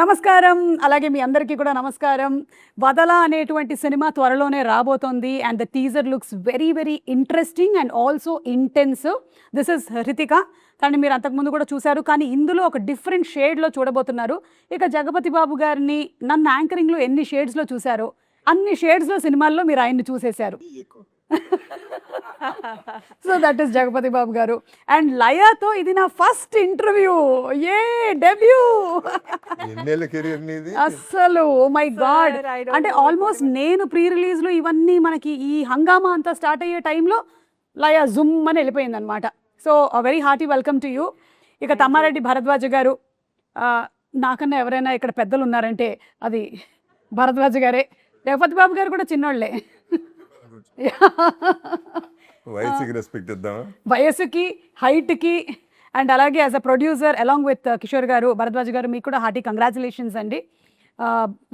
నమస్కారం. అలాగే మీ అందరికీ కూడా నమస్కారం. 'వదల' అనేటువంటి సినిమా త్వరలోనే రాబోతోంది. And the teaser looks very very interesting and also intensive. This is Hritika. తనని మీరు అంతకుముందు కూడా చూశారు. కానీ ఇందులో ఒక డిఫరెంట్ షేడ్లో చూడబోతున్నారు. ఇక జగపతి బాబు గారిని నన్ను యాంకరింగ్లో ఎన్ని షేడ్స్లో చూశారో అన్ని షేడ్స్లో సినిమాల్లో మీరు ఆయన్ని చూసేశారు. So that is Jagapathi Babu గారు. అండ్ లయాతో ఇది నా ఫస్ట్ ఇంటర్వ్యూ. ఏ డెబ్యూ అస్సలు ఓ మై గాడ్. అంటే ఆల్మోస్ట్ నేను ప్రీ రిలీజ్లో ఇవన్నీ మనకి ఈ హంగామా అంతా స్టార్ట్ అయ్యే టైంలో లయా జుమ్ అని వెళ్ళిపోయింది అనమాట. So very hearty welcome to you. ఇక తమ్మారెడ్డి భరద్వాజ గారు, నాకన్నా ఎవరైనా ఇక్కడ పెద్దలు ఉన్నారంటే అది భరద్వాజ గారే. జగపతి బాబు గారు కూడా చిన్నోళ్ళే. వయసుకి హైట్కి అండ్ అలాగే as a producer along with Kishore గారు, భరద్వాజ్ గారు, మీకు కూడా హార్టీ కంగ్రాచులేషన్స్ అండి.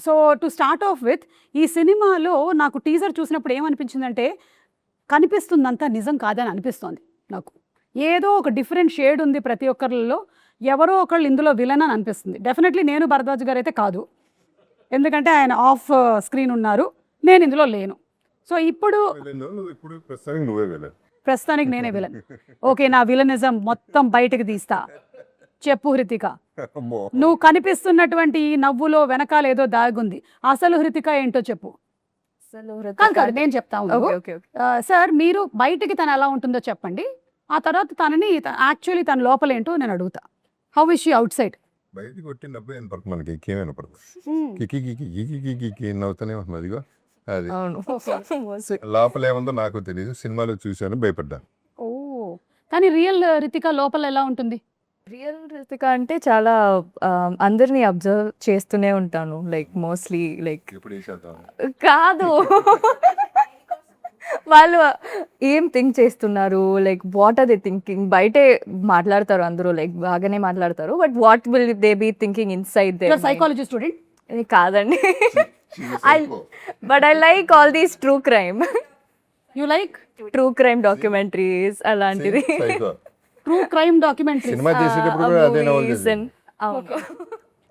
So to start of with, ఈ సినిమాలో నాకు టీజర్ చూసినప్పుడు ఏమనిపించిందంటే కనిపిస్తుందంతా నిజం కాదని అనిపిస్తోంది నాకు. ఏదో ఒక డిఫరెంట్ షేడ్ ఉంది ప్రతి ఒక్కరిలో. ఎవరో ఒకళ్ళు ఇందులో విలన్ అని అనిపిస్తుంది. డెఫినెట్లీ నేను భరద్వాజ్ గారు అయితే కాదు, ఎందుకంటే ఆయన ఆఫ్ స్క్రీన్ ఉన్నారు, నేను ఇందులో లేను. సో ఇప్పుడు ప్రస్తుతానికి నేనే విలన్. ఓకే, నా విలనిజం మొత్తం బయటకు తీస్తా. చెప్పు హృతిక, నువ్వు కనిపిస్తున్నటువంటి ఈ నవ్వులో వెనకాల ఏదో దాగుంది. అసలు హృతిక ఏంటో చెప్పు. కాదు నేను చెప్తాను. సార్, మీరు బయటికి తను ఎలా ఉంటుందో చెప్పండి, ఆ తర్వాత తనని యాక్చువల్లీ తన లోపల ఏంటో నేను అడుగుతా. How is she out side? బయటికి కొట్టినప్పుడు వినపడుతుంది, మనకి ఇంకేమైనా పడుతుంది. కికి నవ్వుతూనే ఉంటుంది. అదిగో అది లోపల ఏముందో నాకు తెలియదు, సినిమాలో చూశాను, భయపడ్డాను. ఓ, కానీ రియల్ రితిక లోపల ఎలా ఉంటుంది? రియల్ రితిక అంటే చాలా అందరినీ అబ్జర్వ్ చేస్తూనే ఉంటాను. లైక్ మోస్ట్లీ లైక్ కాదు వాళ్ళు ఏం థింక్ చేస్తున్నారు, like what are they thinking. బయటే మాట్లాడతారు అందరూ, లైక్ బాగానే మాట్లాడతారు, but what will they be thinking inside they. Psychology student కాదండి. But I like all these true crime. You like true crime documentaries అలాంటిది. ట్రూ క్రైమ్ డాక్యుమెంటరీ సినిమా చేసేటప్పుడు కూడా అదే నవల చేశాను.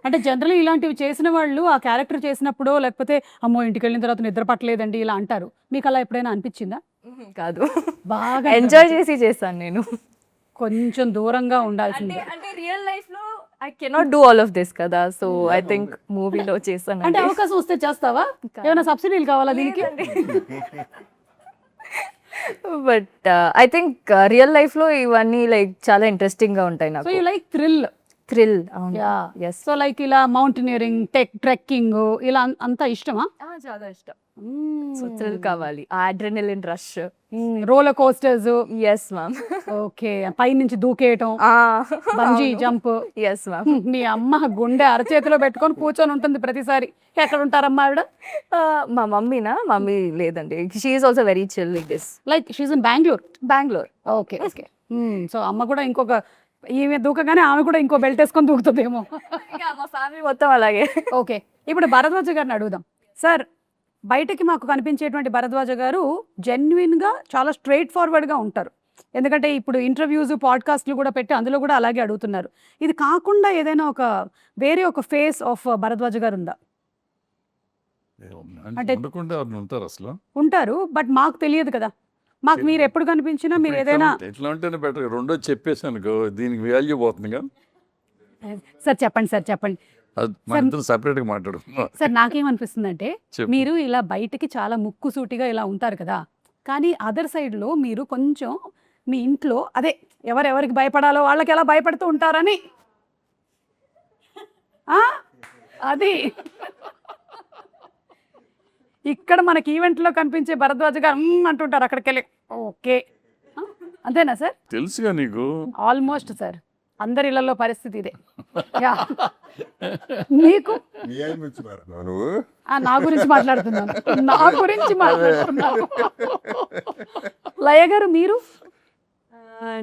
అంటే జనరల్లీ ఇలాంటివి చేసిన వాళ్ళు ఆ క్యారెక్టర్ చేసినప్పుడు, లేకపోతే అమ్మో ఇంటికి వెళ్ళిన తర్వాత నిద్ర పట్టలేదండి ఇలా అంటారు. మీకు అలా ఎప్పుడైనా అనిపించిందా? కాదు, బాగా ఎంజాయ్ చేసి చేశాను నేను. కొంచెం దూరంగా ఉండాల్సింది. అంటే రియల్ లైఫ్ లో I cannot do all of this కదా, సో ఐ థింక్ మూవీలో చేశాను. అంటే అవకాశం వస్తే చేస్తావా? ఏమైనా సబ్సిడీలు కావాలా దీనికి? But I think real life లో ఇవన్నీ లైక్ చాలా ఇంట్రెస్టింగ్ గా ఉంటాయి నాకు. So you like thrill. yes. So like ఇలా మౌంటైనరింగ్, ట్రెక్కింగ్ ఇలా అంతా ఇష్టమా? చాలా ఇష్టం. సో థ్రిల్ కావాలి, adrenaline rush, roller coasters. Yes ma'am. Okay, పై నుంచి దూకేయటం, బంజీ జంప్. Yes ma'am. మీ అమ్మ గుండె అరచేతిలో పెట్టుకొని కూర్చొని ఉంటుంది ప్రతిసారి. ఎక్కడ ఉంటారమ్మా ఆవిడ? మా మమ్మీ లేదండి, she is also very chill like this. Like she is in Bengaluru. Okay. So అమ్మ కూడా ఇంకొక, ఈమె దూకగానే ఆమె కూడా ఇంకో బెల్ట్ వేసుకొని దూకుతుందేమో. మా ఫ్యామిలీ మొత్తం అలాగే. ఓకే, ఇప్పుడు భరద్వాజ గారిని అడుగుదాం. సార్, బయటకి మాకు కనిపించేటువంటి భరద్వాజ గారు జెన్యున్గా చాలా స్ట్రైట్ ఫార్వర్డ్గా ఉంటారు. ఎందుకంటే ఇప్పుడు ఇంటర్వ్యూస్, పాడ్కాస్ట్లు కూడా పెట్టి అందులో కూడా అలాగే అడుగుతున్నారు. ఇది కాకుండా ఏదైనా ఒక వేరే ఒక ఫేస్ ఆఫ్ భరద్వాజ గారు ఉందా? అంటే ఉంటారు, బట్ మాకు తెలియదు కదా. మాకు మీరు ఎప్పుడు కనిపించినా మీరు ఏదైనా ఎట్లా ఉంటేనే బెటర్. రెండో చెప్పేసాను, దీనికి వాల్యూ పోతుంది. సార్ చెప్పండి. సపరేట్గా మాట్లాడుకున్నాం. సార్, నాకేమనిపిస్తుంది అంటే మీరు ఇలా బయటకి చాలా ముక్కుసూటిగా ఇలా ఉంటారు కదా, కానీ అదర్ సైడ్లో మీరు కొంచెం మీ ఇంట్లో అదే ఎవరెవరికి భయపడాలో వాళ్ళకి ఎలా భయపడుతూ ఉంటారని అది ఇక్కడ మనకి ఈవెంట్లో కనిపించే భరద్వాజ గారు అంటుంటారు అక్కడికి వెళ్ళి. ఓకే, అంతేనా సార్? తెలుసుగా నీకు. ఆల్మోస్ట్ సార్, అందరి ఇళ్లలో పరిస్థితి ఇదే. మీకు నా గురించి మాట్లాడుతున్నాను. లయ గారు, మీరు?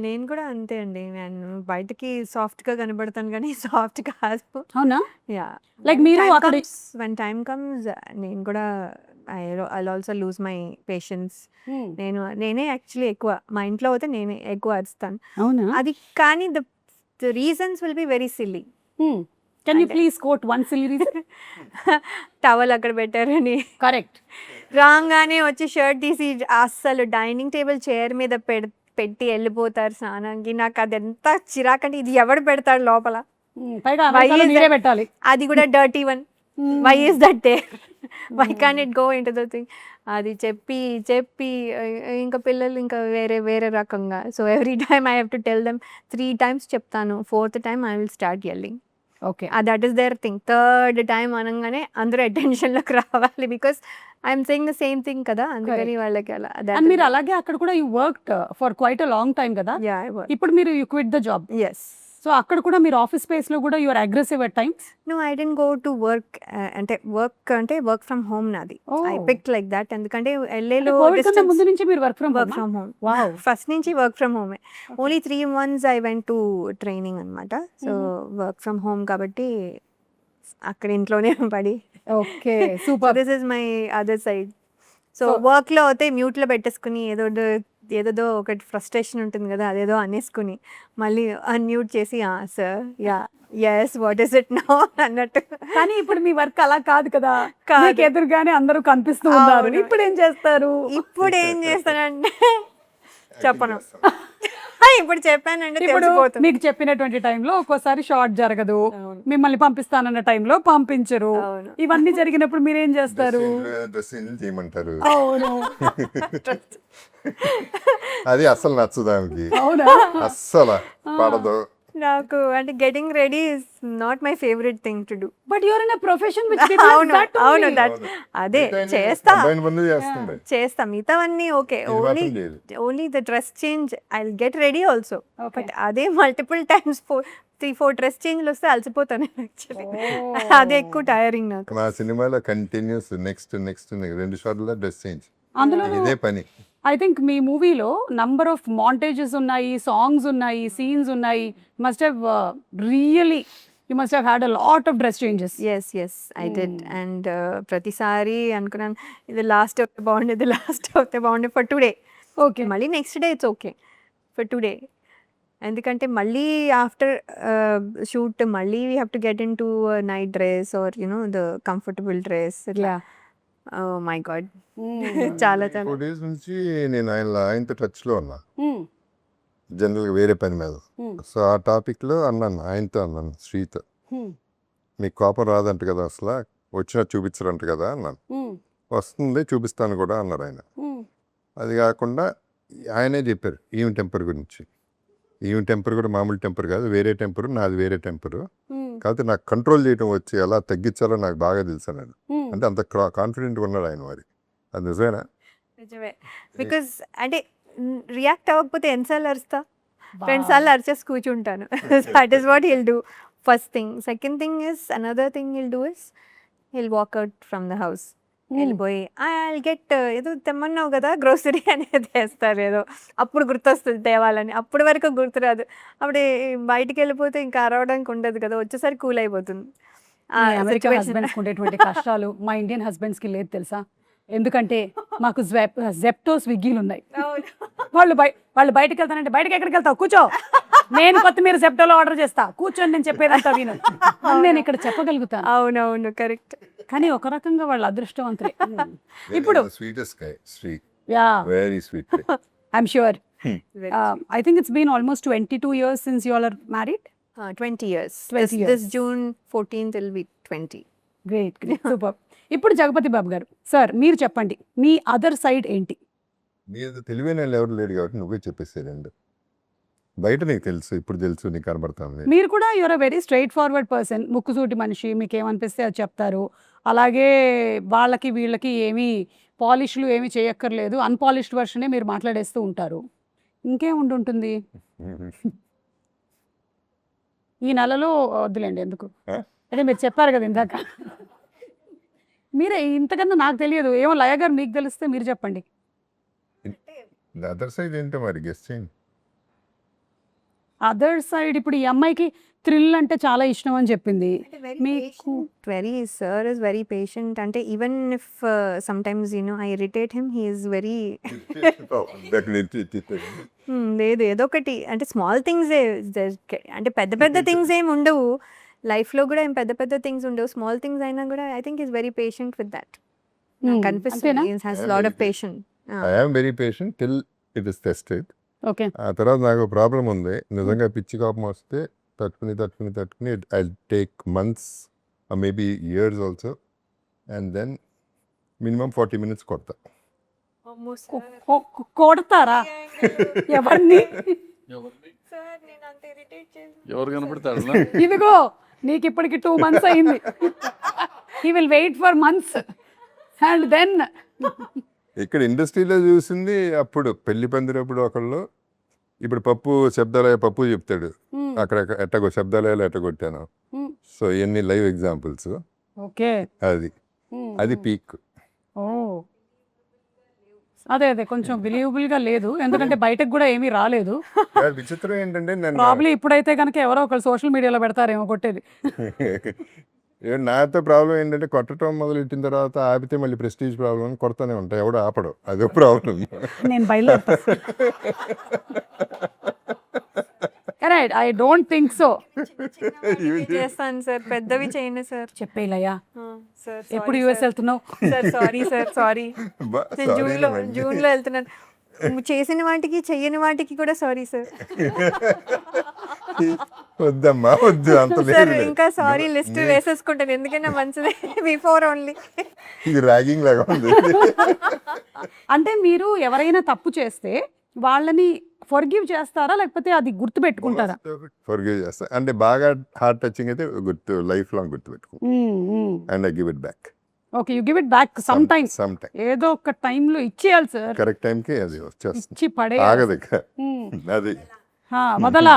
నేను కూడా అంతే అండి. నేను బయటకి సాఫ్ట్గా కనబడతాను కానీ సాఫ్ట్ కాదు. అవునా? యా, లైక్ మీరు అక్కడ వెన్ టైమ్ కమ్స్ నేను కూడా I also lose my patience. నేనే యాక్చువల్లీ ఎక్కువ, మా ఇంట్లో అయితే నేనే ఎక్కువ అరుస్తాను. అవునా? అది కానీ the reasons will be very silly. Can you please quote one silly reason? Towel అక్కడ పెట్టారని, కరెక్ట్. రాగానే వచ్చి షర్ట్ తీసి అస్సలు డైనింగ్ టేబుల్ చైర్ మీద పెట్టి వెళ్ళిపోతారు స్నానానికి. నాకు అది ఎంత చిరాకంటే, ఇది ఎవడు పెడతాడు లోపల, పైగా Why అమెరికాలో is మీరే that- పెట్టాలి. అది కూడా dirty one. Why is that they, why can it go into the thing. అది చెప్పి ఇంకా పిల్లలు ఇంకా వేరే రకంగా. So every time I have to tell them 3 times చెప్తాను, 4th time I will start yelling. Okay. That is their thing. 3rd time అనగానే అందరూ అటెన్షన్లోకి రావాలి, because I'm saying the same thing కదా, అందుకని వాళ్ళకి అలా. అండ్ మీరు అలాగే అక్కడ కూడా you worked for quite a long time కదా. ఇప్పుడు మీరు you quit the job. Yes. So అక్కడ కూడా మీరు ఆఫీస్ స్పేస్ లో కూడా you're aggressive at times. No, I don't go to work. అంటే వర్క్ ఫ్రమ్ హోమ్ నాది. I pick like that. ఎందుకంటే ఎల్ఏలో ముందు నుంచి మీరు వర్క్ ఫ్రమ్ హోమ్. ఫస్ట్ నుంచి వర్క్ ఫ్రమ్ హోమే. Only 3 months I went to training అనమాట. సో వర్క్ ఫ్రమ్ హోమ్ కాబట్టి అక్కడ ఇంట్లోనే పడి. Okay, super. This is my other side. So వర్క్లో అయితే మ్యూట్లో పెట్టేసుకుని ఏదో ఒకటి ఫ్రస్ట్రేషన్ ఉంటుంది కదా, అదేదో అనేసుకుని మళ్ళీ అన్మ్యూట్ చేసి sir yes what is it now అన్నట్టు. కానీ ఇప్పుడు మీ వర్క్ అలా కాదు కదా, కాదు. మీకు ఎదురుగానే అందరూ కనిపిస్తూ ఉన్నారు. అవును. ఇప్పుడు ఏం చేస్తారు? ఇప్పుడు ఏం చేస్తానంటే చెప్పను. ఇప్పుడు చెప్పానంటే ఇప్పుడు తెలిసిపోతుంది. మీకు చెప్పినటువంటి టైంలో ఒక్కోసారి షార్ట్ జరగదు, మిమ్మల్ని పంపిస్తానన్న టైంలో పంపించరు. అవును. ఇవన్నీ జరిగినప్పుడు మీరు ఏం చేస్తారు? డ్రెస్ చేయమంటారు. అవును. అది అస్సలు నచ్చదు ఆమెకి, అవునా? అస్సలు పడదు. నాకు అంటే getting ready is not my favourite thing to do. But your in a profession which అవును అవును దట్ అదే చేస్తా కంబైన్ పనులు చేస్తుంది. మిగతావన్నీ ఓకే. ఇది ఓన్లీ మాత్రం లేదు. Only the dress change I will get ready also. But అదే మల్టిపుల్ టైమ్స్ 3-4 డ్రెస్ చేంజ్లు వస్తే అలసిపోతాను యాక్చువల్లీ. అదే ఎక్కువ టైరింగ్ నాకు. మా సినిమాలో కంటిన్యూస్ నెక్స్ట్ 2 షార్ట్ల డ్రెస్ చేంజ్, అందులో ఇదే పని. ఐ థింక్ మీ మూవీలో నంబర్ ఆఫ్ మాంటేజెస్ ఉన్నాయి, సాంగ్స్ ఉన్నాయి, సీన్స్ ఉన్నాయి. Must have really you must have had a lot of dress changes. Yes I did. And ప్రతిసారి అనుకున్నాను ఇది లాస్ట్ అవుతే బాగుండే ఫర్ టుడే. ఓకే. మళ్ళీ next day it's okay for today. ఎందుకంటే మళ్ళీ ఆఫ్టర్ షూట్ మళ్ళీ we have to get into night dress or the comfortable dress. Oh my God, చాలా 4 days నుంచి నేను ఆయనతో టచ్లో ఉన్నా, జనరల్గా వేరే పని మీద. సో ఆ టాపిక్లో ఆయనతో అన్నాను, శ్రీతో, మీకు కోపం రాదంట కదా, అసలు వచ్చినా చూపించరంట కదా అన్నాను. వస్తుంది చూపిస్తాను కూడా అన్నారు ఆయన. అది కాకుండా ఆయనే చెప్పారు ఈవెన్ టెంపర్ గురించి. ఈవెన్ టెంపర్ కూడా మామూలు టెంపర్ కాదు, వేరే టెంపర్, నాది వేరే టెంపరు. కాకపోతే నాకు కంట్రోల్ చేయడం వచ్చి ఎలా తగ్గించాలో నాకు బాగా తెలుసు నేను. అంటే అంత కాన్ఫిడెంట్గా ఉన్నాడు ఆయన. మరి అది నిజమేనా? నిజమే. బికాస్ అంటే రియాక్ట్ అవ్వకపోతే ఎన్నిసార్లు అరుస్తా, 2 సార్లు అరిచేసి కూర్చుంటాను. That is what he'll do first thing. Second thing is another thing he'll do is he'll walk out from the house. వెళ్ళిపోయి ఐ గెట్ ఏదో తెమ్మన్నావు కదా గ్రోసరీ అనేది వేస్తారు, ఏదో అప్పుడు గుర్తొస్తుంది తేవాలని. అప్పటి వరకు గుర్తురాదు. అప్పుడు బయటికి వెళ్ళిపోతే ఇంకా అరవడానికి ఉండదు కదా, వచ్చేసరికి కూల్ అయిపోతుంది. అమెరికా హస్బెండ్స్ ఉండేటువంటి కష్టాలు మా ఇండియన్ హస్బెండ్స్ కి లేదు తెలుసా? ఎందుకంటే మాకు జెప్టో స్విగ్గీలు ఉన్నాయి. వాళ్ళు బయటకు వెళ్తానంటే బయటకి ఎక్కడికి వెళ్తావు, కూర్చో, నేను కొత్తిమీర జెప్టోలో ఆర్డర్ చేస్తా, కూర్చొని నేను చెప్పేదంతా విను, నేను ఇక్కడ చెప్పగలుగుతాను. అవునవును కరెక్ట్. కానీ ఒక రకంగా వాళ్ళు అదృష్టవంతులే. ఇప్పుడు sweetest guy, sweet, yeah, very sweet. I'm sure. I think it's been almost 22 years since you all are married. 20 years. 20 years. This June 14th will be 20. Great, super. ఇప్పుడు జగపతి బాబు గారు సార్, మీరు చెప్పండి మీ అదర్ సైడ్ ఏంటి? నీకు తెలివైన ఎవరు లేడు కాబట్టి నువ్వే చెప్పేసేదండి. బయట నీకు తెలుసు, ఇప్పుడు తెలుసు, నీకు కనబడుతుంది. మీరు కూడా your a very straightforward person, ముక్కుసూటి మనిషి, మీకు ఏమనిపిస్తే అది చెప్తారు. అలాగే వాళ్ళకి వీళ్ళకి ఏమీ పాలిష్లు ఏమీ చేయక్కర్లేదు, అన్పాలిష్డ్ వర్షనే మీరు మాట్లాడేస్తూ ఉంటారు. ఇంకేం ఉంటుంది? ఈ నెలలో వద్దులేండి, ఎందుకు అంటే మీరు చెప్పారు కదా ఇందాక. మీరే ఇంతకన్నా నాకు తెలియదు, ఏమో లయ గారు మీకు తెలిస్తే మీరు చెప్పండి. అదర్ సైడ్ ఏంటో మరి గెస్ట్ చేయండి. అదర్ సైడ్ ఇప్పుడు ఈ అమ్మాయికి థ్రిల్ అంటే చాలా ఇష్టం అని చెప్పింది. మీకు sir is very patient. అంటే even if sometimes I irritate him, he is very లేదు ఏదో ఒకటి అంటే స్మాల్ థింగ్స్, అంటే పెద్ద థింగ్స్ ఏమి ఉండవు. లైఫ్లో కూడా ఏం పెద్ద పెద్ద థింగ్స్ ఉండవు, స్మాల్ థింగ్స్ అయినా కూడా I think is very patient with that. అంతేనా? కనిపిస్తుంది has lot of patient. I am very patient till it is tested. Okay. ఆ తర్వాత నాకు ప్రాబ్లం ఉంది, నిజంగా పిచ్చి కోపం వస్తే తట్టుకుని I take months maybe years also, and then minimum 40 minutes కొడతా. కొడతారా ఎవరిని? ఎవరు కనపడతాడు ఇదిగో నీకు ఇప్పటికి 2 months అయింది. He will wait for months and then. ఇక్కడ ఇండస్ట్రీలో చూసింది అప్పుడు పెళ్లి పందిరప్పుడు ఒకళ్ళు, ఇప్పుడు పప్పు శబ్దాలయ పప్పు చెప్తాడు, అక్కడ ఎట్టగో శబ్దాలయాలు ఎట్టగొట్టాను. సో ఎన్ని లైవ్ ఎగ్జాంపుల్స్. ఓకే. అది పీక్. ఓ అదే కొంచెం బిలీవబుల్ గా లేదు, ఎందుకంటే బయటకు కూడా ఏమీ రాలేదు. విచిత్రం ఏంటంటే నేను ప్రాబ్లీ ఇప్పుడైతే కనుక ఎవరో ఒకరు సోషల్ మీడియాలో పెడతారేమో కొట్టేది. నాతో ప్రాబ్లం ఏంటంటే కొట్టడం మొదలెట్టిన తర్వాత ఆపితే మళ్ళీ ప్రెస్టీజ్ ప్రాబ్లం అని కొడతానే ఉంటాయి, ఎవడో ఆపడం, అదో ప్రాబ్లం. నేను బయలుదేరుతా. Right, I don't think so. చేస్తాను సార్, పెద్దవి చేయను సార్. చెప్పేలయ్యా, సార్ ఎప్పుడు యూఎస్ వెళ్తున్నావు? సార్ సారీ నేను జూన్లో వెళ్తున్నాను. చేసిన వాటికి చెయ్యని వాటికి కూడా సారీ సార్. వద్దమ్మా వద్దు, అంత సార్ లేదు. ఇంకా సారీ లిస్ట్ వేసేసుకుంటాను, ఎందుకన్నా మంచిది. Before only. ఇది ర్యాగింగ్ లాగా ఉంది. అంటే మీరు ఎవరైనా తప్పు చేస్తే వాళ్ళని ఫర్గివ్ చేస్తారా, లేకపోతే అది గుర్తు పెట్టుకుంటారా? ఫర్గివ్ చేస్తా, అంటే బాగా హార్ట్ టచింగ్ అయితే లైఫ్ లాంగ్ గుర్తు పెట్టుకో, and I give it back. Okay, you give it back some time. ఏదో ఒక టైంలో ఇచ్చేయాలి సార్, కరెక్ట్ టైంకి అది వచ్చేస్తుంది, ఇచ్చి పడే ఆగదు ఇక. అది మొదలా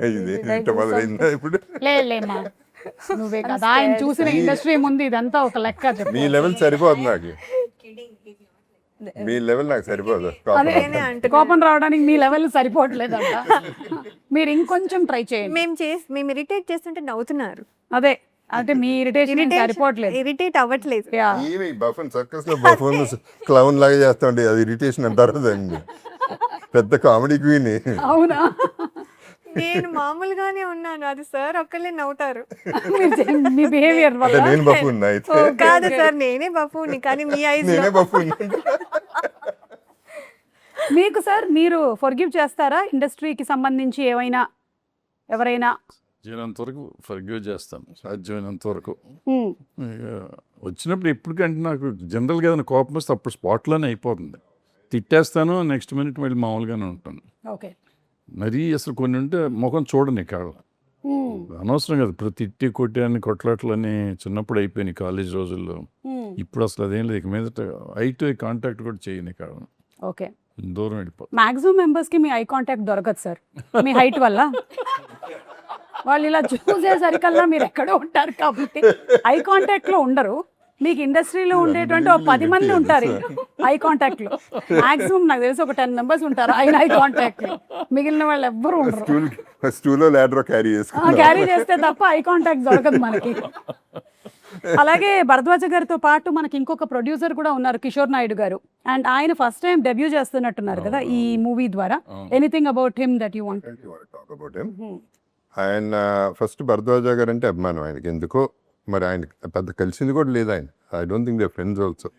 ఇది ఇంత మొదలైందా ఇప్పుడు? లేమ్మా, నువ్వే కదా ఆయన చూసిన ఇండస్ట్రీ ముందు ఇదంతా ఒక లెక్క. చెప్పు, మీ లెవెల్ సరిపోదు నాకు, మీ లెవెల్ నాకు సరిపోదు. కోపం రావడానికి మీ లెవెల్ సరిపోవట్లేదంట. మీరు ఇంకొంచెం ట్రై చేయండి. మేము ఇరిటేట్ చేస్తుంటే నవ్వుతున్నారు. అదే అంటే మీ ఇరిటేషన్ సరిపోవట్లేదు, ఇరిటేట్ అవ్వట్లేదు. బఫన్ సర్కస్ లో బఫన్ క్లౌన్ లాగా చేస్తాండి, అది ఇరిటేషన్ అంటారు దాన్ని. పెద్ద కామెడీ క్వీన్. అవునా? నేను మామూలుగానే ఉన్నాను, అది సార్ ఒక్కళ్ళే నవ్వుతారు. మీ బిహేవియర్ వల్ల. నేను బఫూన్ అయితే కాదు సార్, నేనే బఫూని, కానీ మీ ఐస్ నేనే బఫూన్. మీకు సార్, మీరు ఫర్గివ్ చేస్తారా ఇండస్ట్రీకి సంబంధించి ఎవరైనా? సాధ్యమైనంత వరకు ఫర్గివ్ చేస్తాను, సాధ్యమైనంత వరకు. వచ్చినప్పుడు ఎప్పటికంటే నాకు జనరల్గా ఏదైనా కోపం వస్తే అప్పుడు స్పాట్లోనే అయిపోతుంది, తిట్టేస్తాను, నెక్స్ట్ మినిట్ మళ్ళీ మామూలుగానే ఉంటాను. ఓకే. మరీ అసలు కొన్ని ఉంటే ముఖం చూడని కాదు, అనవసరం కదా ప్రతి తిట్టి కొట్టాన్ని కొట్లాట్లని చిన్నప్పుడు అయిపోయినాయి కాలేజ్ రోజుల్లో. ఇప్పుడు అసలు అదేం లేదు, ఇక మీదట ఐ టు ఐ కాంటాక్ట్ కూడా చేయని కాదు. ఓకే, దూరం వెళ్ళిపోతుంది. మాక్సిమం మెంబర్స్ కి మీ ఐ కాంటాక్ట్ దొరకదు సార్, మీ హైట్ వల్ల. వాళ్ళు ఇలా చూసేసరికల్లా మీరు ఎక్కడో ఉంటారు కాబట్టి ఐ కాంటాక్ట్ లో ఉండరు. మీకు ఇండస్ట్రీలో ఉండేటువంటి ఒక 10 మంది ఉంటారు ఐ కాంటాక్ట్ లో. మాక్సిమం నాకు తెలిసి ఒక 10 members ఉంటారు ఆయన ఐ కాంటాక్ట్ లో, మిగిలిన వాళ్ళు ఎవ్వరు ఉండరు. స్టూలో ల్యాడర్ క్యారీ చేస్తే తప్ప ఐ కాంటాక్ట్ దొరకదు మనకి. అలాగే భరద్వాజ గారితో పాటు మనకి ఇంకొక ప్రొడ్యూసర్ కూడా ఉన్నారు, కిషోర్ నాయుడు గారు. అండ్ ఆయన ఫస్ట్ టైం డెబ్యూ చేస్తున్నట్టున్నారు కదా ఈ మూవీ ద్వారా. Anything about him that you want? ఆయన ఫస్ట్ భరద్వాజ గారు అంటే అభిమానం ఆయనకి, ఎందుకో మరి ఆయన పెద్ద కలిసింది కూడా లేదు ఆయన. I don't think they friends also.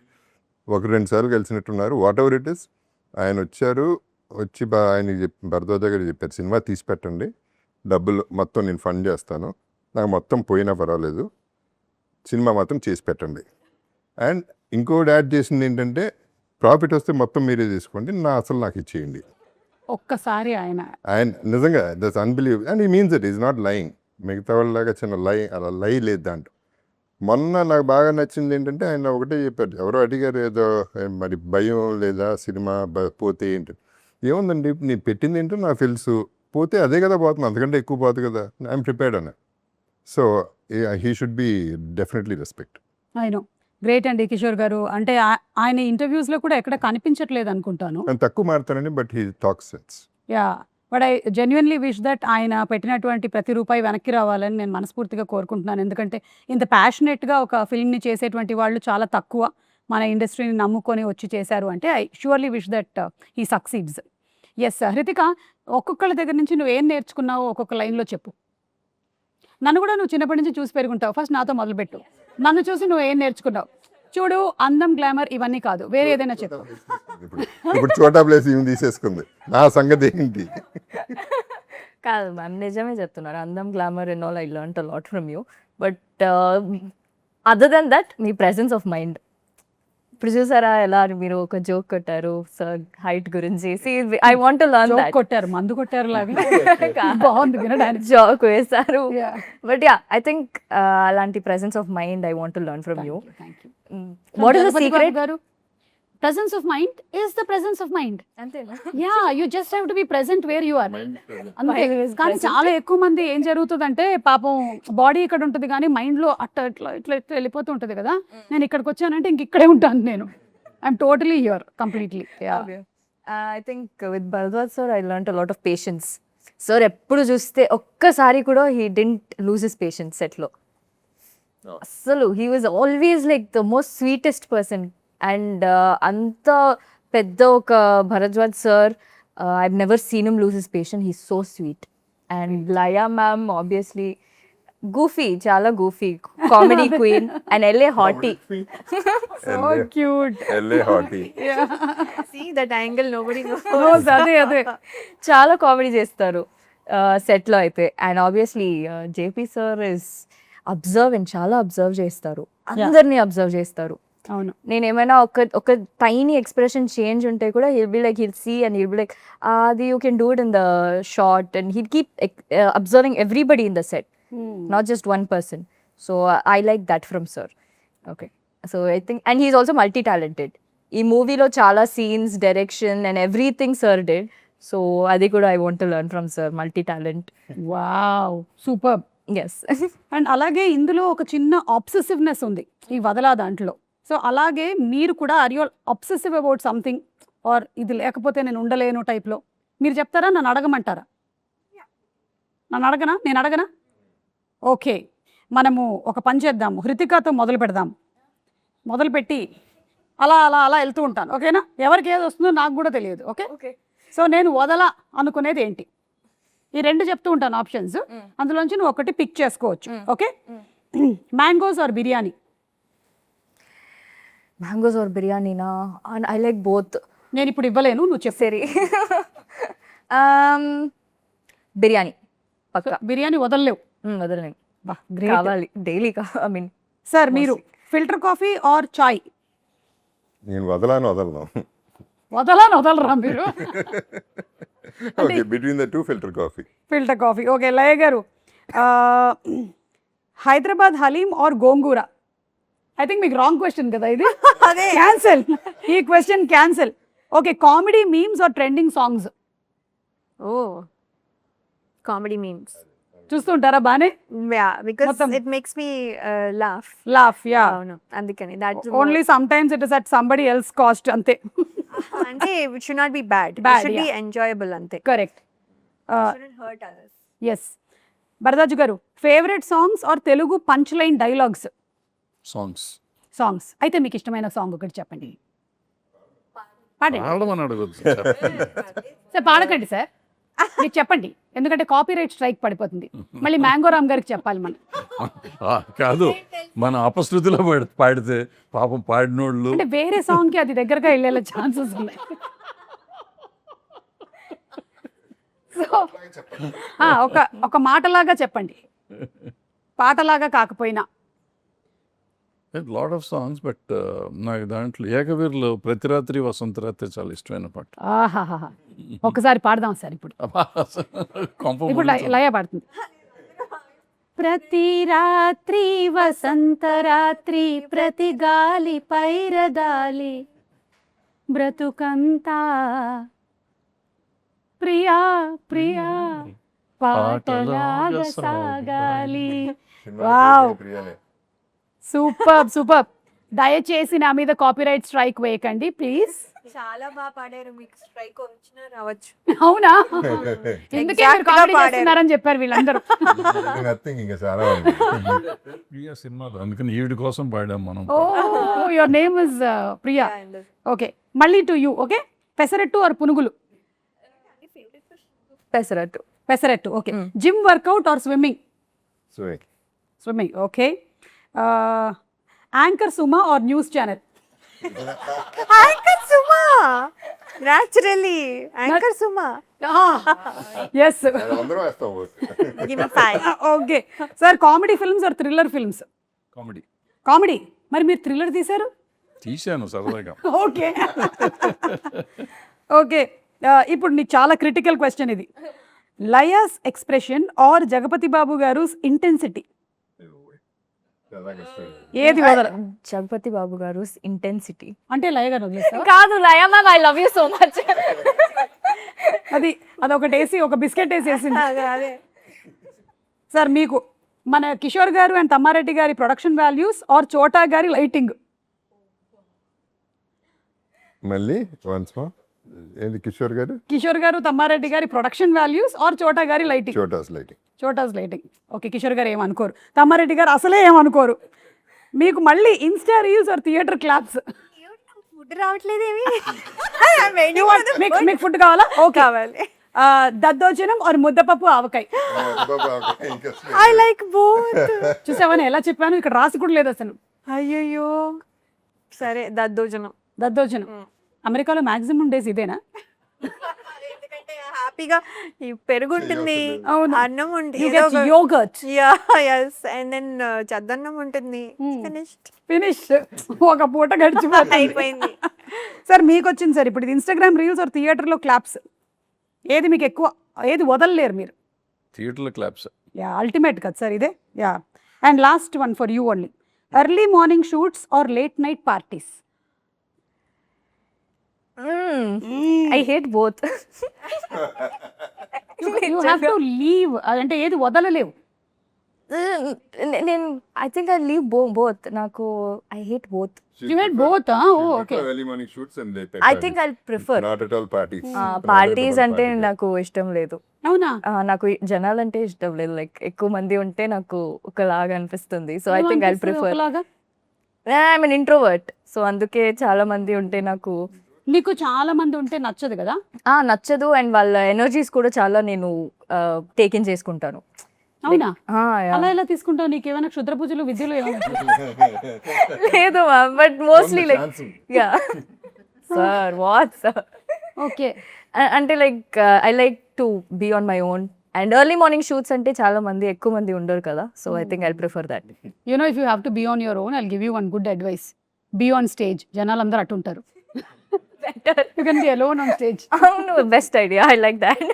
1-2 సార్లు కలిసినట్టున్నారు. వాట్ ఎవర్ ఇట్ ఈస్, ఆయన వచ్చారు, వచ్చి ఆయన భరద్వాజ గారు చెప్పారు, సినిమా తీసి పెట్టండి, డబ్బులు మొత్తం నేను ఫండ్ చేస్తాను, నాకు మొత్తం పోయినా పర్వాలేదు, సినిమా మాత్రం చేసి పెట్టండి. అండ్ ఇంకోటి యాడ్ చేసింది ఏంటంటే, ప్రాఫిట్ వస్తే మొత్తం మీరే తీసుకోండి, నాకు ఇచ్చేయండి. ఒక్కసారి ఆయన నిజంగా that's unbelievable and he means it, is not lying. మిగతా వాళ్ళలాగా చిన్న అలా లై లేదు దాంట్లో. మొన్న నాకు బాగా నచ్చింది ఏంటంటే, ఆయన ఒకటే చెప్పారు, ఎవరో అడిగారు ఏదో మరి భయం లేదా సినిమా పోతే ఏంటి, ఏముందండి నేను పెట్టింది ఏంటో నాకు తెలుసు, పోతే అదే కదా పోతుంది, అంతకంటే ఎక్కువ పోతుంది కదా, ఐఎమ్ ప్రిపేర్డ్ అన్న. So he should be definitely respect. ఆయన గ్రేట్ అండి కిషోర్ గారు. అంటే ఆయన ఇంటర్వ్యూస్లో కూడా ఎక్కడ కనిపించట్లేదు అనుకుంటాను, నేను తక్కువ మారుతానండి, but he talks sense. Yeah, but I genuinely wish that ఆయన పెట్టినటువంటి ప్రతి రూపాయి వెనక్కి రావాలని నేను మనస్ఫూర్తిగా కోరుకుంటున్నాను. ఎందుకంటే ఇంత ప్యాషనెట్గా ఒక ఫిల్మ్ని చేసేటువంటి వాళ్ళు చాలా తక్కువ మన ఇండస్ట్రీని నమ్ముకొని వచ్చి చేశారు అంటే I surely wish that he succeeds. Yes Hritika, ఒక్కొక్కళ్ళ దగ్గర నుంచి నువ్వు ఏం నేర్చుకున్నావో ఒక్కొక్క లైన్లో చెప్పు. నన్ను కూడా నువ్వు చిన్నప్పటి నుంచి చూసి పెరుగుంటావు. ఫస్ట్ నాతో మొదలుపెట్టు. నన్ను చూసి నువ్వు ఏం నేర్చుకున్నావు? చూడు, అందం, గ్లామర్ ఇవన్నీ కాదు, వేరే ఏదైనా చెప్పు. ఇప్పుడు చోటా ప్లేస్ ఏమి తీసేసుకుంది, నా సంగతి ఏంటి? కాదు మ్యామ్, నిజమే చెప్తున్నారు. అందం, glamour and all I learn a lot from you. But other than that మీ ప్రెసెన్స్ ఆఫ్ మైండ్. ఇప్పుడు చూసారా ఎలా మీరు ఒక జోక్ కొట్టారు సార్ హైట్ గురించి. I want to learn joke that. కొట్టారు, మందు కొట్టారు లాగా బాగుంది వినడానికి. జోక్ వేశారు. Yeah. But yeah, I think అలాంటి presence of mind I want to learn from you. Thank you. What is the Jagapathi secret? Babu గారు, presence of mind is the presence of mind. అంతేనా? Yeah, you just have to be present where you are. అంతే. Mind is కానీ present. చాలా ఎక్కువ మంది ఏం జరుగుతుందంటే పాపం బాడీ ఇక్కడ ఉంటుంది కానీ మైండ్ లో అట్లా ఇట్లా ఇట్లా ఇట్లా వెళ్ళిపోతూ ఉంటుంది కదా. నేను ఇక్కడికి వచ్చానంటే ఇంక ఇక్కడే ఉంటాను నేను. I'm totally here completely. I think with Bharadwaj sir I learn a lot of patience. Sir ఎప్పుడు చూస్తే ఒక్కసారి కూడా he didn't lose his patience సెట్లో. అస్సలు he was always like the most sweetest person. And అంత పెద్ద ఒక Bharadwaj sir, I've never seen him lose his patience. He so sweet. And Laya ma'am obviously goofy, చాలా goofy, comedy queen and LA hottie. So cute. LA hottie. See that angle, nobody knows. అదే అదే చాలా comedy చేస్తారు సెట్లో అయితే. And obviously JP sir is observe, చాలా observe చేస్తారు, అందరినీ అబ్జర్వ్ చేస్తారు. అవును. నేను ఏమైనా ఒక టైనీ ఎక్స్ప్రెషన్ చేంజ్ ఉంటే కూడా he'll be like, he'll see and he'll be like అది you can do it in the shot. And he'll keep observing everybody in the set, not just one person. So I like that from sir. Okay, so I think, and he's also multi-talented. Ee movie lo chala scenes, direction and everything sir did. So adi kuda I want to learn from sir, multi-talent. Wow, super. Yes. And అలాగే ఇందులో ఒక చిన్న ఆబ్సెసివ్నెస్ ఉంది ఈ వదలా దాంట్లో. So అలాగే మీరు కూడా are you obsessive about something, or ఇది లేకపోతే నేను ఉండలేను టైప్లో మీరు చెప్తారా? నన్ను అడగమంటారా? నేను అడగనా? ఓకే, మనము ఒక పని చేద్దాము, హృతికాతో మొదలు పెడదాము. మొదలుపెట్టి అలా అలా అలా వెళ్తూ ఉంటాను, ఓకేనా? ఎవరికి ఏది వస్తుందో నాకు కూడా తెలియదు. ఓకే. Okay. సో నేను వదల అనుకునేది ఏంటి? ఈ రెండు చెప్తూ ఉంటాను ఆప్షన్స్, అందులోంచి నువ్వు ఒకటి పిక్ చేసుకోవచ్చు. Okay. Mangoes or biryani? Mangoes or biryani na? And I like both. నేను ఇప్పుడు ఇవ్వలేను, నువ్వు చెప్పు. Seri. Biryani. Pakka. బిర్యానీ వదలలేవు. వదలని బా, గ్రేట్. కావాలి డైలీ. ఐ మీన్ సార్ మీరు ఫిల్టర్ కాఫీ ఆర్ చాయ్? నేను వదలను. వదలరా మీరు? Okay, between the two filter coffee. Filter coffee. Okay. Laya గారు, Hyderabad haleem or gongura? I think మీకు రాంగ్ క్వశ్చన్ కదా ఇది. అదే. క్యాన్సల్, ఈ question cancel. Okay, comedy memes or trending songs? Oh, comedy memes. చూస్తుంటారా బానే? Yeah, because మొత్తం. it makes me laugh. Laugh. Yeah, అవును, అందుకని that's only some times it is at somebody else cost, అంతే. అంటే it should not be bad. It Bad, should be yeah. enjoyable అంతే. Correct. It shouldn't hurt others. Yes. Bharadwaj గారు, favourite songs or Telugu punch line dialogues? Songs అయితే మీకు ఇష్టమైన song ఒకటి చెప్పండి. పాడండి పాడమని అడగొచ్చు. సార్. పాడకండి సార్, మీరు చెప్పండి, ఎందుకంటే కాపీరైట్ స్ట్రైక్ పడిపోతుంది. మళ్ళీ మ్యాంగో రామ్ గారికి చెప్పాలి మనం. కాదు, మన అపశృతిలో పాడితే పాపం పాడినోళ్ళు. అంటే వేరే సాంగ్ కి అది దగ్గరగా వెళ్ళే ఛాన్సెస్ ఉన్నాయి. సో ఒక మాటలాగా చెప్పండి, పాటలాగా కాకపోయినా. లాట్ ఆఫ్ సాంగ్స్, బట్ నాకు దాంట్లో ఏకవీరులో ప్రతి రాత్రి వసంత రాత్రి చాలా ఇష్టమైన పాట. ఆహాహా, ఒకసారి పాడదాం సార్ ఇప్పుడు. ఇప్పుడు లయ పాడుతుంది. ప్రతి రాత్రి వసంత రాత్రి, ప్రతి గాలి పైరదాలి, బ్రతుకంతా ప్రియా ప్రియా పాటలాగా సాగాలి. Wow, super. దయచేసి నా మీద కాపీరైట్ స్ట్రైక్ వేయకండి ప్లీజ్. చాలా బాగా పాడారు, మీకు స్ట్రైక్ వచ్చినా రావచ్చు. అవునా? ఎందుకే Exact గా కామెడీ పాడారు. చేస్తున్నారని చెప్పారు వీళ్ళందరూ. నథింగ్, ఇంకా చాలా ప్రియా సినిమాలో, అందుకని ఈవిడ కోసం పాడాం మనం. Oh, your name is Priya. Okay, మళ్ళీ to you. Okay, pesarattu or పునుగులు? Pesarattu. Pesarattu. Okay. Gym workout or swimming? Swimming. Okay. Anchor Suma or news channel? Anchor Suma, naturally anchor Suma. Yes. అందరూ వేస్తాం Give me 5. Okay sir, comedy films or thriller films? Comedy comedy. మరి మీరు thriller తీశారు? తీశాను సరదాగా. Okay. Okay, ఇప్పుడు నీకు చాలా క్రిటికల్ క్వశ్చన్ ఇది. లయాస్ ఎక్స్ప్రెషన్ ఆర్ జగపతి బాబు గారు ఇంటెన్సిటీ? ఏది వదల? జగపతి బాబు గారు ఇంటెన్సిటీ. అంటే లయ గారు వదిలేస్తావా? కాదు Laya ma'am, I love you so much. అదొకటి వేసి ఒక బిస్కెట్ వేసేసింది. అదే సార్ మీకు మన కిషోర్ గారు అండ్ తమ్మారెడ్డి గారి ప్రొడక్షన్ వాల్యూస్ ఆర్ చోటా గారి లైటింగ్? మళ్ళీ వన్స్ మోర్. ఏంది కిషోర్ గారు? కిషోర్ గారు తమ్మారెడ్డి గారి ప్రొడక్షన్ వాల్యూస్ ఆర్ చోటా గారి lighting? Chota's lighting. Chota's lighting. Okay, Kishore గారు ఏమనుకోరు, తమ్మారెడ్డి గారు అసలే ఏమనుకోరు. మీకు మళ్ళీ insta reels or theatre claps? Food రావట్లేదేమి. మీకు ఫుడ్ కావాలా? ఓకే. కావాలి. Daddojanam or muddapappu avakaya? I like both. చూసావని ఎలా చెప్పాను, ఇక్కడ రాసి కూడా లేదు అసలు. అయ్యయ్యో, సరే దద్దోజనం. దద్దోజనం. అమెరికాలో మాక్సిమం డేస్ ఇదేనా? ఎందుకంటే హ్యాపీగా ఈ పెరుగు ఉంటుంది, అవును. అన్నం You get yogurt. And then చద్దన్నం ఉంటుంది. ఫినిష్. ఒక పూట గడిచిపోతుంది. అయిపోయింది. సార్ మీకు వచ్చింది సార్ ఇప్పుడు ఇన్స్టాగ్రామ్ రీల్స్ ఆర్ థియేటర్లో క్లాప్స్? ఏది మీకు ఎక్కువ, ఏది వదలలేరు మీరు? థియేటర్లో క్లాప్స్. యా, అల్టిమేట్ కదా సార్ ఇదే. Yeah. And last one for you only, early morning shoots or late night parties? I hate both. You have to leave, అంటే ఏది వదలలేవు. నేను I think I leave both. నాకు I hate both. You had both, okay. Early morning shoots and late night I parties. Think I prefer Not at all parties. Parties అంటే నాకు ఇష్టం లేదు. అవునా? నాకు జనాలంటే ఇష్టం లేదు. లైక్ ఎక్కువ మంది ఉంటే నాకు ఒకలాగా అనిపిస్తుంది. So I think I prefer. I mean introvert, so అందుకే చాలా మంది ఉంటే నాకు నీకు చాలా మంది ఉంటే నచ్చదు కదా? నచ్చదు. అండ్ వాళ్ళ ఎనర్జీస్ కూడా చాలా నేను టేకిన్ చేసుకుంటాను. అవునా? Yeah. అలా ఎలా తీసుకుంటావు? నీకు ఏమైనా క్షుద్ర పూజలు విద్యలు ఏమైనా? లేదు ma'am, but mostly like yeah sir what sir. Okay. అంటే like I like to be on my own. And early morning shoots అంటే చాలా మంది ఎక్కువ మంది ఉండరు కదా, so I think I prefer that. You know, if you have to be on your own, I'll give you one good advice. Be on stage. జనాలు అందరూ అటు ఉంటారు. You can be alone on stage. అవును, best idea. I like that.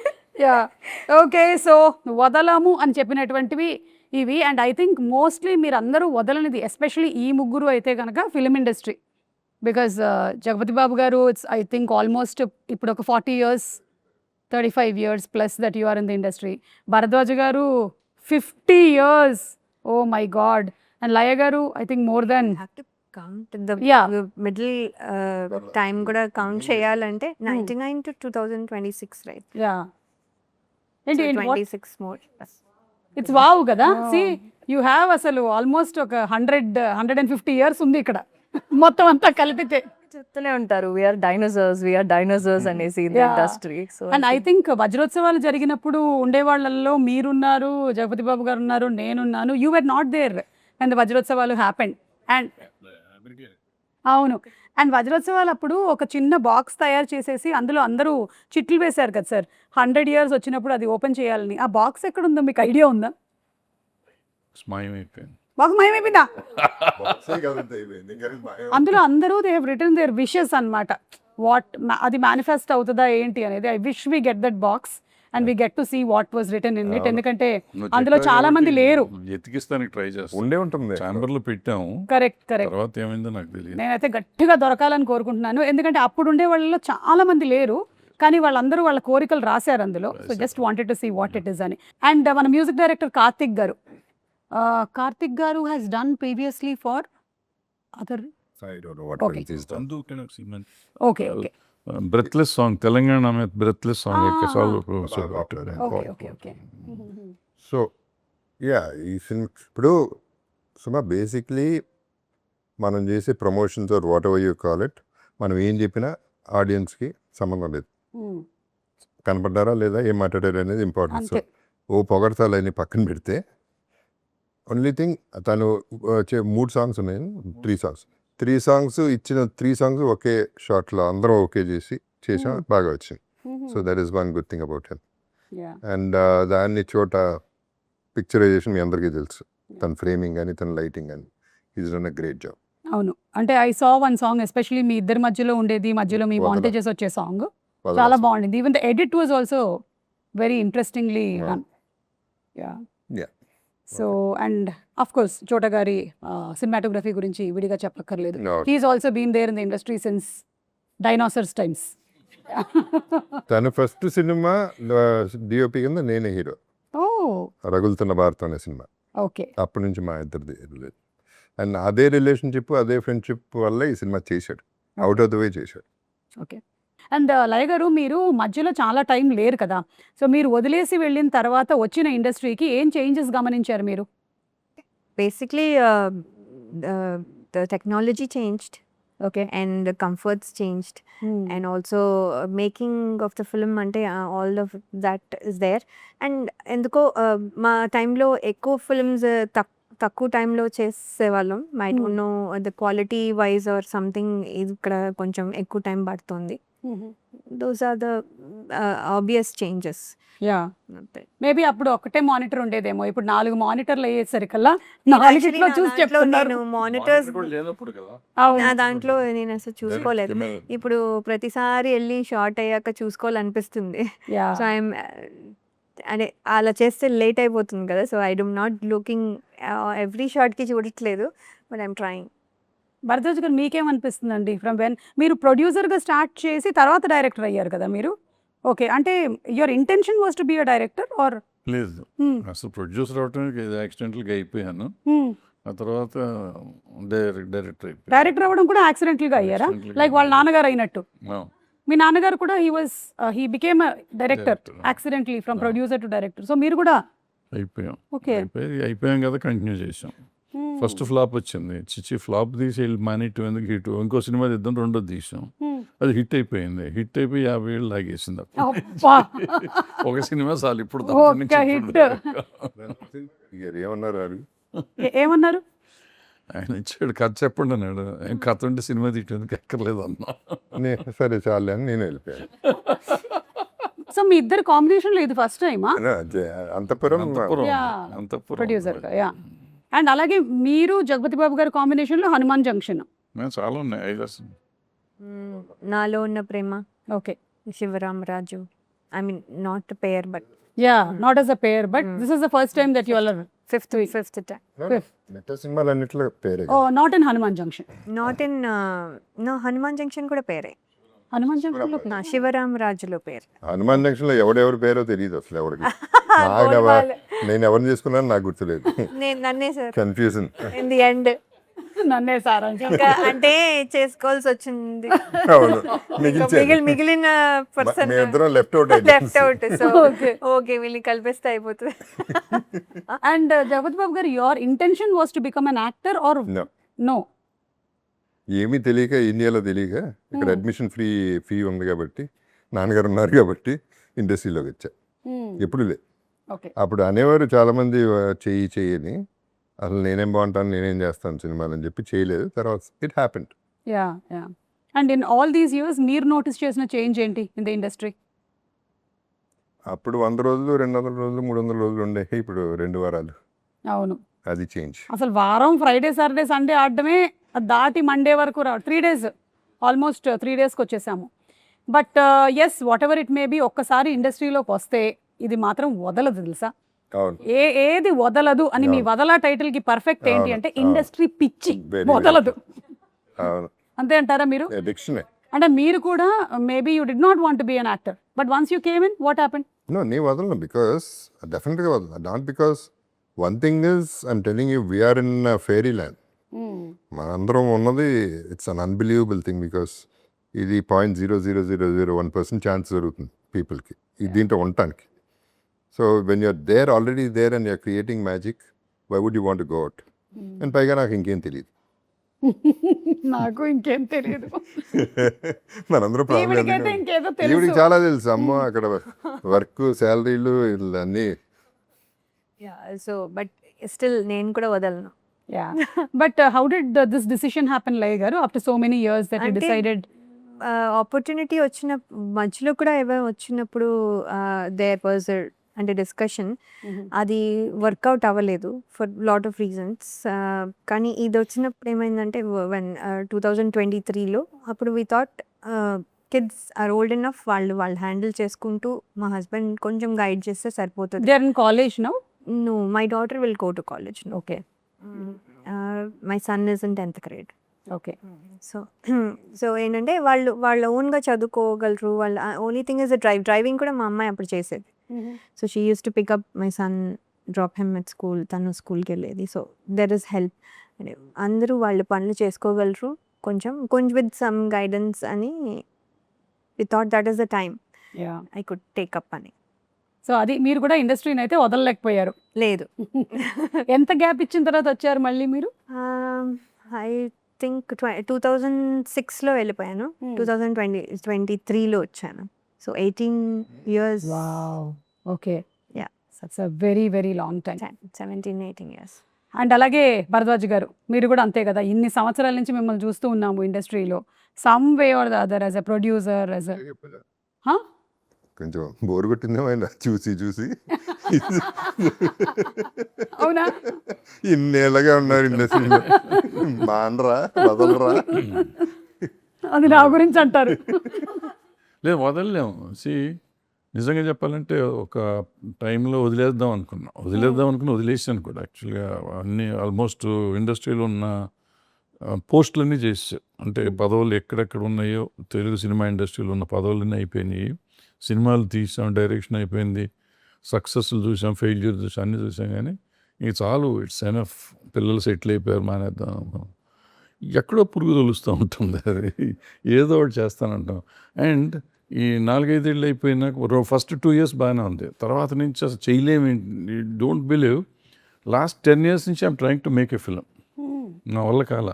Yeah. Okay, so వదలము అని చెప్పినటువంటివి ఇవి. And I think mostly మీరు అందరూ వదలనిది, ఎస్పెషలీ ఈ ముగ్గురు అయితే కనుక film industry. Because Jagapathi Babu గారు, ఇట్స్ ఐ థింక్ ఆల్మోస్ట్ ఇప్పుడు ఒక 40 years, 35 years plus that you are in the industry. Bharadwaja గారు 50 years. Oh my god. And Laya గారు I think more than. Count the Yeah. Middle time కూడా కౌంట్ చేయాలంటే 99 to 2026, right? Yeah. ఏంటి 26 more. It's wow కదా. See you have అసలు almost ఒక 150 years ఉంది ఇక్కడ మొత్తం అంతా కలిపితే. చెప్తూనే ఉంటారు వీఆర్ డైనోసార్స్ అనేసి in Yeah. Industry. So and I think వజ్రోత్సవాలు జరిగినప్పుడు ఉండే వాళ్ళల్లో మీరున్నారు, జగపతి బాబు గారు ఉన్నారు, నేనున్నాను. You were not there and the వజ్రోత్సవాలు హ్యాపెండ్. అండ్ అవును, అండ్ వజ్రోత్సవాలు అప్పుడు ఒక చిన్న బాక్స్ తయారు చేసేసి అందులో అందరూ చిట్లు వేశారు కదా సార్. 100 years వచ్చినప్పుడు అది ఓపెన్ చేయాలని. ఆ బాక్స్ ఎక్కడ ఉందో మీకు ఐడియా ఉందా? స్మాయమైపోయింది. బాక్స్ మాయమైపోయిందా? Say కదంతా అయిపోయింది. ఇంకా భయం. అందులో అందరూ they have return their wishes అనమాట. వాట్ అది మేనిఫెస్ట్ అవుతుందా ఏంటి అనేది. I wish we get that box and we get to see what was return in it. ఎందుకంటే అందులో చాలా మంది లేరు. ఎతికిస్తానికి ట్రై చేస్తాం. ఉండే ఉంటుంది. ఛాంబర్ లో పెట్టాము. కరెక్ట్. తర్వాత ఏమైందో నాకు తెలియదు. నేనైతే గట్టిగా దొరకాలని కోరుకుంటున్నాను. ఎందుకంటే అప్పుడు ఉండే వాళ్ళలో చాలా మంది లేరు, కానీ వాళ్ళందరూ వాళ్ళ కోరికలు రాశారు అందులో. So just wanted to see what it is అని. అండ్ మన music director Karthik garu has done previously for other. I don't know what Okay. else is done. Okay. Okay. Breathless song, Telangana మీద బ్రెత్లెస్ సాంగ్ యొక్క సాంగ్. ఓకే. సో యా, ఈ cinema ఇప్పుడు Suma basically మనం చేసే promotions or whatever you call it, మనం ఏం చెప్పినా ఆడియన్స్కి సంబంధం లేదు. కనపడ్డారా లేదా, ఏం మాట్లాడారు అనేది ఇంపార్టెంట్. సో అంతే. ఓ పొగడతాలని పక్కన పెడితే ఓన్లీ థింగ్ తను 3 సాంగ్స్ ఉన్నాయి, 3 సాంగ్స్ ఇచ్చిన 3 సాంగ్స్ ఒకే షాట్లో అందరం ఓకే చేసాం, బాగా వచ్చింది. So that is one good thing about him. And దాన్ని చోట పిక్చరైజేషన్ మీ అందరికీ తెలుసు, తన ఫ్రేమింగ్ కానీ తన లైటింగ్ కానీ is done a great job. అవును, అంటే I saw one song especially మీ ఇద్దరి మధ్యలో ఉండేది, మధ్యలో మీ వదల. మాంటేజెస్ వచ్చే సాంగ్ చాలా బాగుండింది. Even the edit was also very interestingly done. Yeah. So and of course Chota గారి సినిమాటోగ్రఫీ గురించి విడిగా చెప్పక్కర్లేదు. No. He's also been there in the industry since dinosaurs times. తన ఫస్ట్ సినిమా డిఓపి కింద నేనే హీరో, ఓ రగులుతున్న భారతం అనే సినిమా. ఓకే. అప్పటి నుంచి మా ఇద్దరిది రిలేషన్, అండ్ అదే రిలేషన్షిప్ అదే ఫ్రెండ్షిప్ వల్ల ఈ సినిమా చేశాడు, అవుట్ ఆఫ్ ద వే చేశాడు. ఓకే. అండ్ లయ గారు, మీరు మధ్యలో చాలా టైం లేరు కదా, సో మీరు వదిలేసి వెళ్ళిన తర్వాత వచ్చిన ఇండస్ట్రీకి ఏం చేంజెస్ గమనించారు మీరు? Basically, the technology changed. Okay. And the comforts changed, and also making of the film ante all of that is there. And ఎందుకో మా టైంలో ఎక్కువ ఫిల్మ్స్ తక్కువ టైంలో చేసేవాళ్ళం. I don't know the quality wise or something, ఇక్కడ కొంచెం ఎక్కువ టైం పడుతుంది. Those are the obvious changes. Yeah, maybe అప్పుడు ఒకటే మానిటర్ ఉండేదేమో, ఇప్పుడు 4 మానిటర్లు అయ్యేసరికల్లా 4 చూసి చెప్తున్నారు. నేను మానిటర్స్ లేనప్పుడు కదా. నా దాంట్లో నేను అసలు చూసుకోలేదు. ఇప్పుడు ప్రతిసారి వెళ్ళి షార్ట్ అయ్యాక చూసుకోవాలనిపిస్తుంది. యా, సో ఐఎమ్ అంటే అలా చేస్తే లేట్ అయిపోతుంది కదా. So I don't not looking every షార్ట్కి చూడట్లేదు, బట్ ఐఎమ్ ట్రయింగ్. భరద్వాజ్ గారు మీకేమనిపిస్తుందండి? ఫ్రమ్ వెన్ మీరు ప్రొడ్యూసర్గా స్టార్ట్ చేసి తర్వాత డైరెక్టర్ అయ్యారు కదా మీరు. ఓకే, అంటే your intention was to be a director or? లేదు, అసలు ప్రొడ్యూసర్ అవడానికి యాక్సిడెంటల్గా అయిపోయాను. ఆ తర్వాత డైరెక్టర్ అయిపోయాను. డైరెక్టర్ అవ్వడం కూడా యాక్సిడెంటల్గా అయ్యారా? Accidentally లైక్ వాళ్ళ నాన్నగారు అయినట్టు. No. మీ నాన్నగారు కూడా he became director Director. Accidentally from producer to director. So మీరు కూడా అయిపోయాం. ఓకే. అయిపోయాం కదా, కంటిన్యూ చేసాం. ఫస్ట్ ఫ్లాప్ వచ్చింది, చిచ్చి ఫ్లాప్ తీసి వెళ్ళి మానిట్ ఎందుకు హిట్, ఇంకో సినిమా తీద్దాం, రెండోది తీసాం, అది హిట్ అయిపోయింది. హిట్ అయిపోయి 50 ఏళ్ళు లాగేసింది. అబ్బా. ఒక సినిమా చాలు ఇప్పుడు ఒక్క హిట్. ఏమన్నారు వారు? ఏమన్నారు? ఆయన ఇచ్చాడు, కథ చెప్పండి అన్నాడు. ఏం కథ ఉంటే సినిమా తీయడానికి ఎక్కర్లేదు అన్నా. సరే చాలే అని నేను వెళ్ళిపోయాను. సో మీ ఇద్దరు కాంబినేషన్లో ఇది ఫస్ట్ టైమా? అంతపురం ప్రొడ్యూసర్గా. యా, అండ్ అలాగే మీరు జగపతి బాబు గారి కాంబినేషన్లో హనుమాన్ జంక్షన్. చాలా ఉన్నాయి, 5 అసలు. నాలో ఉన్న ప్రేమ, ఓకే. Sivaramaraju. I mean not pair but yeah, not as a pair, but this is the first time that you all are fifth time. సినిమాలు అన్నిట్లో పేరే. Oh, not in Hanuman Junction. Not in no, Hanuman Junction కూడా పేరే. హనుమాన్ జంక్షన్లో నా శివరామరాజులో పేరు. హనుమాన్ జంక్షన్ లో ఎవడెవరి పేరో తెలియదు అసలు ఎవరికి. నేను ఎవరిని చేసుకున్నాను నాకు గుర్తులేదు. నన్నే sir confusion. In the end నన్నే సారా ఇంకా అంటే చేసుకోవాల్సి వచ్చింది. అవును, మిగిలిన పర్సన్ మేమిద్దరం left out left out. So Okay. Okay, వీళ్ళని కలిపేస్తే అయిపోతుంది. And Jagapathi Babu garu, your intention was to become an actor or no? ఏమీ తెలియక, ఇండియాలో తెలియక, ఇక్కడ అడ్మిషన్ ఫీ ఉంది కాబట్టి, నాన్నగారు ఉన్నారు కాబట్టి ఇండస్ట్రీలోకి వచ్చా. ఎప్పుడు లే. ఓకే. అప్పుడు అనేవారు చాలామంది చేయని, అసలు నేనేం బాగుంటాను, నేనేం చేస్తాను సినిమాలు అని చెప్పి చేయలేదు. తర్వాత it happened. Yeah, yeah. And in all these years మీరు నోటీస్ చేసిన చేంజ్ ఏంటి ఇన్ ద ఇండస్ట్రీ? అప్పుడు 100 రోజులు, 200 రోజులు, 300 రోజులు ఉండే, ఇప్పుడు 2 వారాలు. అవును, అది చేంజ్. అసలు వారం ఫ్రైడే సాటర్డే సండే ఆడడమే, అది దాటి మండే వరకు 3 days, ఆల్మోస్ట్ 3 daysకి వచ్చేసాము. But yes, whatever it may be, ఒక్కసారి ఇండస్ట్రీలోకి వస్తే ఇది మాత్రం వదలదు తెలుసా. అవును, ఏది వదలదు అని మీ వదల టైటిల్ కి పర్ఫెక్ట్ ఏంటి అంటే ఇండస్ట్రీ పిచ్చి Very వదలదు. అవును, అంతే అంటారా మీరు? అడిక్షన్. అంటే మీరు కూడా maybe you did not want be an actor, but once you came in, what happened? No, నీ వదలను, బికాస్ డెఫినెట్గా వదలను. Not because one thing is I'm telling you, we're in fairy land. మనందరం ఉన్నది it's an unbelievable thing, because ఇది 0.0001% chance జరుగుతుంది పీపుల్కి దీంట్లో ఉండటానికి. So when you're there, already there and you're creating magic, why would you want to go out? And పైగా నాకు ఇంకేం తెలియదు. నాకు ఇంకేం తెలియదు. మనందరం ఈవిడికైతే ఇంకేదో తెలుసు. ఈవిడికి చాలా తెలుసు. అమ్మ అక్కడ వర్క్, శాలరీలు, అన్నీ. సో బట్ స్టిల్ నేను కూడా వదలను. Yeah. But how did this decision happen, Laya garu, after so many years that you Ante- decided? Opportunity వచ్చిన మధ్యలో కూడా ఏమైనా వచ్చినప్పుడు దేర్ వాజ్ అంటే డిస్కషన్, అది వర్కౌట్ అవ్వలేదు ఫర్ లాట్ ఆఫ్ రీజన్స్. కానీ ఇది వచ్చినప్పుడు ఏమైందంటే 2023లో అప్పుడు we thought kids are old enough, వాళ్ళు హ్యాండిల్ చేసుకుంటూ మా హస్బెండ్ కొంచెం గైడ్ చేస్తే సరిపోతుంది. They are in college now? No, my daughter will go to college now. Okay. My son is in 10th grade. Okay. So ఏంటంటే వాళ్ళ ఓన్గా చదువుకోగలరు. వాళ్ళ ఓన్లీ థింగ్ ఇస్ డ్రైవింగ్ కూడా మా అమ్మాయి అప్పుడు చేసేది. So she use to pick up my son, drop him at school, తను స్కూల్కి వెళ్ళేది. సో దెర్ ఇస్ హెల్ప్, అందరూ వాళ్ళ పనులు చేసుకోగలరు కొంచెం విత్ సమ్ గైడెన్స్ అని we thought that is the time Yeah. I could take up అని. సో అది మీరు కూడా ఇండస్ట్రీని అయితే వదలలేకపోయారు. లేదు, ఎంత గ్యాప్ ఇచ్చిన తర్వాత వచ్చారు మళ్ళీ మీరు? ఐ థింక్ 2006లో వెళ్ళిపోయాను. 2023లో వచ్చాను. So 18 years. Wow. Okay. Yeah. That's a very, very long time. 17-18 years. And అలాగే భరద్వాజ్ గారు, మీరు కూడా అంతే కదా, ఇన్ని సంవత్సరాల నుంచి మిమ్మల్ని చూస్తూ ఉన్నాము ఇండస్ట్రీలో. Some way or the other, as a producer, as a కొంచెం బోర్ కొట్టిందేమో ఆయన చూసి అవునా? ఇన్నేళ్ళగా ఉన్నారు ఇండస్ట్రీలో, మానరా వదలరా. అది నా గురించి అంటారు. లేదు, వదలలేము. నిజంగా చెప్పాలంటే ఒక టైంలో వదిలేద్దాం అనుకుని వదిలేసాను కూడా. యాక్చువల్గా అన్ని ఆల్మోస్ట్ ఇండస్ట్రీలో ఉన్న పోస్టులన్నీ చేసాను. అంటే పదవులు ఎక్కడెక్కడ ఉన్నాయో తెలుగు సినిమా ఇండస్ట్రీలో ఉన్న పదవులన్నీ అయిపోయినాయి. సినిమాలు తీసాం, డైరెక్షన్ అయిపోయింది, సక్సెస్లు చూసాం, ఫెయిల్యూర్ చూసాం, అన్నీ చూసాం. కానీ ఇక చాలు, ఇట్స్ ఎనఫ్, పిల్లలు సెటిల్ అయిపోయారు, మానేద్దాం. ఎక్కడో పురుగు తొలుస్తూ ఉంటుంది, అది ఏదో ఒకటి చేస్తానంటాం. అండ్ ఈ 4-5 ఏళ్ళు అయిపోయినాక ఫస్ట్ 2 years బాగానే ఉంది, తర్వాత నుంచి అసలు చేయలేము. డోంట్ బిలీవ్, లాస్ట్ 10 years నుంచి I'm trying to make a film. నా వల్ల కాల.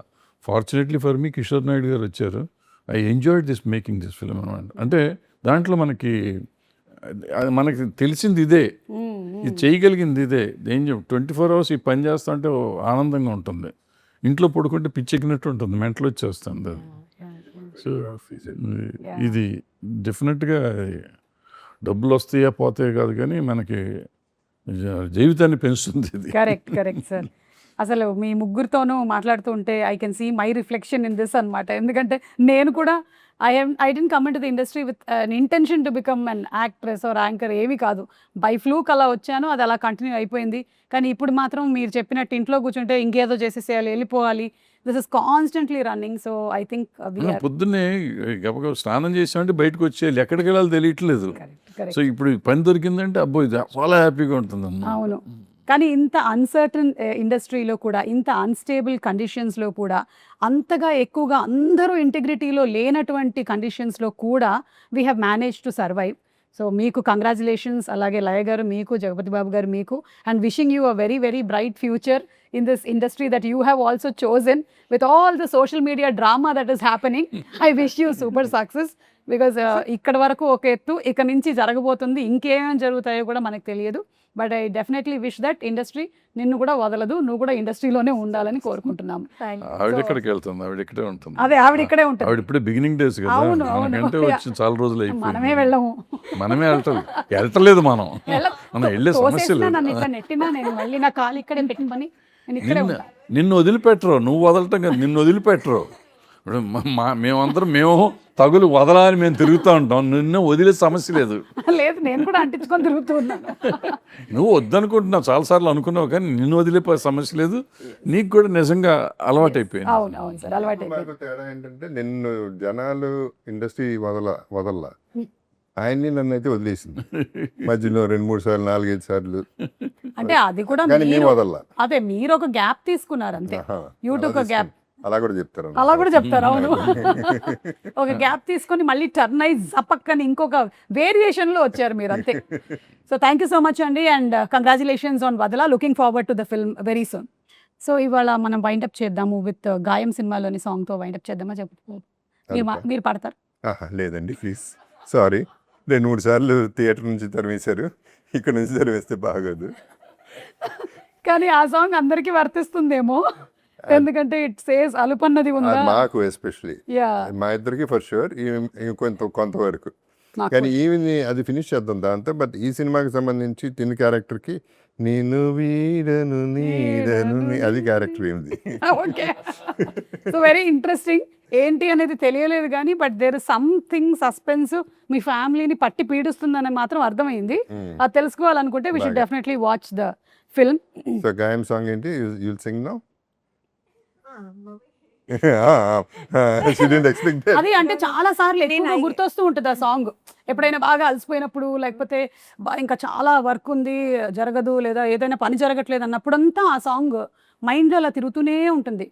Fortunately for me Kishore Naidu గారు వచ్చారు. I enjoyed this making this film అనమాట. అంటే దాంట్లో మనకి తెలిసింది ఇదే, ఇది చేయగలిగింది ఇదే. ఏం 24 hours ఈ పని చేస్తా అంటే ఆనందంగా ఉంటుంది. ఇంట్లో పడుకుంటే పిచ్చెక్కినట్టు ఉంటుంది, మెంటలు వచ్చేస్తుంది. సో ఇది డెఫినెట్గా డబ్బులు వస్తాయా పోతాయా కాదు, కానీ మనకి జీవితాన్ని పెంచుతుంది ఇది. Correct sir. అసలు మీ ముగ్గురితోనూ మాట్లాడుతూ ఉంటే I can see my reflection in this అనమాట. ఎందుకంటే నేను కూడా I didn't come into the industry with an intention to become an actress or anchor, ఏమీ కాదు. బై ఫ్లూక్ అలా వచ్చాను, అది అలా కంటిన్యూ అయిపోయింది. కానీ ఇప్పుడు మాత్రం మీరు చెప్పినట్టు ఇంట్లో కూర్చుంటే ఇంకేదో చేసేసేయాలి, వెళ్ళిపోవాలి. This is constantly running. So I think పొద్దున్నే స్నానం చేసామంటే బయటకు వచ్చేయాలి, ఎక్కడికి వెళ్ళాలి తెలియట్లేదు. సో ఇప్పుడు పని దొరికిందంటే అబ్బో ఇది చాలా హ్యాపీగా ఉంటుంది అన్న. అవును. కానీ ఇంత అన్సర్టన్ ఇండస్ట్రీలో కూడా, ఇంత అన్స్టేబుల్ కండిషన్స్లో కూడా, అంతగా ఎక్కువగా అందరూ ఇంటిగ్రిటీలో లేనటువంటి కండిషన్స్లో కూడా we have manage to survive. So మీకు కంగ్రాచులేషన్స్. అలాగే లయ గారు మీకు, జగపతి బాబు గారు మీకు, and wishing you a very very bright future in this industry that you have also chosen with all the social media drama that is happening. I wish you super success because ఇక్కడ వరకు ఒక ఎత్తు, ఇక నుంచి జరగబోతుంది, ఇంకేమేమి జరుగుతాయో కూడా మనకు తెలియదు. But I definitely wish that industry నిన్ను కూడా వదలదు, నువ్వు కూడా ఇండస్ట్రీలోనే ఉండాలని కోరుకుంటున్నాము. ఆవిడ ఎక్కడికి వెళ్తుంది, ఆవిడ ఇక్కడే ఉంటుంది. అదే, ఆవిడ ఇక్కడే ఉంటుంది. ఆవిడ ఇప్పుడే బిగినింగ్ డేస్ కదా, అవును. మనకంటే వచ్చి చాలా రోజులు మనమే వెళ్ళము, మనమే వెళ్తలేదు. మనం వెళ్ళే సమస్య లేదు. నన్ను ఇట్లా నెట్టినా నేను మళ్ళీ నా కాలు ఇక్కడే పెట్టుకొని నేను ఇక్కడే ఉంటా. నిన్ను వదిలిపెట్టరు, నువ్వు వదలటం కదా, నిన్ను వదిలిపెట్టరు. ఇప్పుడు మేమందరం తగులు వదలని మేము తిరుగుతూ ఉంటాం, నిన్ను వదిలే సమస్య లేదు. లేదు, నేను కూడా అంటించుకొని తిరుగుతూ ఉన్నాను. నువ్వు వద్దనుకుంటున్నావు, చాలాసార్లు అనుకున్నావు, కానీ నిన్ను వదిలే సమస్య లేదు. నీకు కూడా నిజంగా అలవాటు అయిపోయింది. అవును అవును సార్, అలవాటు అయిపోయింది. తేడా ఏంటంటే నిన్ను జనాలు ఇండస్ట్రీ వదల్లా, ఆయన్ని నన్ను అయితే వదిలేసింది మధ్యలో 2-3 సార్లు 4-5 సార్లు. అంటే అది కూడా అదే మీరు ఒక గ్యాప్ తీసుకున్నారు అంతే. యూట్యూబ్ ఒక గ్యాప్, అలా కూడా చెప్తారు. అవును. ఒక గ్యాప్ తీసుకొని మళ్ళీ టర్న్ అయి జపక్కని ఇంకొక వేరియేషన్ లో వచ్చారు మీరు అంతే. So thank you so much అండి, అండ్ కంగ్రాచులేషన్స్ ఆన్ వదలా. Looking forward to the film very soon. So ఇవాళ మనం వైండప్ చేద్దాము విత్ గాయం సినిమాలోని సాంగ్ తో వైండప్ చేద్దామా? మీరు పాడతారు? లేదండి ప్లీజ్, సారీ. 2-3 సార్లు థియేటర్ నుంచి తరిమేశారు, ఇక్కడ నుంచి తరిమేస్తే బాగోదు. కానీ ఆ సాంగ్ అందరికీ వర్తిస్తుందేమో, ఎందుకంటే ఇట్ సేస్ అలుపన్నది ఉందా. మాకు ఎస్పెషలీ యా మా ఇద్దరికి ఫర్ షూర్, కొంతవరకు. కానీ ఈవిని అది ఫినిష్ చేద్దాం దాంతో. బట్ ఈ సినిమాకి సంబంధించి తిని క్యారెక్టర్కి నేను వీడను నీడను అది క్యారెక్టర్ ఏమిది. ఓకే. So very interesting. ఏంటి అనేది తెలియలేదు కానీ but there is something suspense మీ ఫ్యామిలీని పట్టి పీడిస్తుందని మాత్రం అర్థమైంది. అది తెలుసుకోవాలనుకుంటే we should definitely watch the film. So Gaayam song ఏంటి? You'll sing now? అది అంటే చాలా సార్లు ఎక్కువగా గుర్తొస్తూ ఉంటుంది ఆ సాంగ్. ఎప్పుడైనా బాగా అలసిపోయినప్పుడు, లేకపోతే ఇంకా చాలా వర్క్ ఉంది జరగదు, లేదా ఏదైనా పని జరగట్లేదు అన్నప్పుడంతా ఆ సాంగ్ మైండ్లో అలా తిరుగుతూనే ఉంటుంది.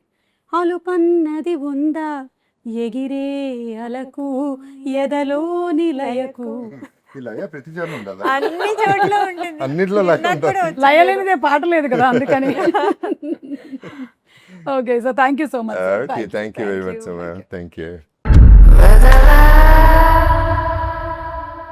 అలుపన్నది ఉందా ఎగిరే అలకు ఎదలో నిలయకు. ప్రతి చోట ఉండాలి, అన్ని చోట్ల ఉంటుంది. అన్నిట్లో లయలేనిదే పాట లేదు కదా, అందుకని. Okay, so thank you so much. Okay, thank you very much. Thank you. Whether I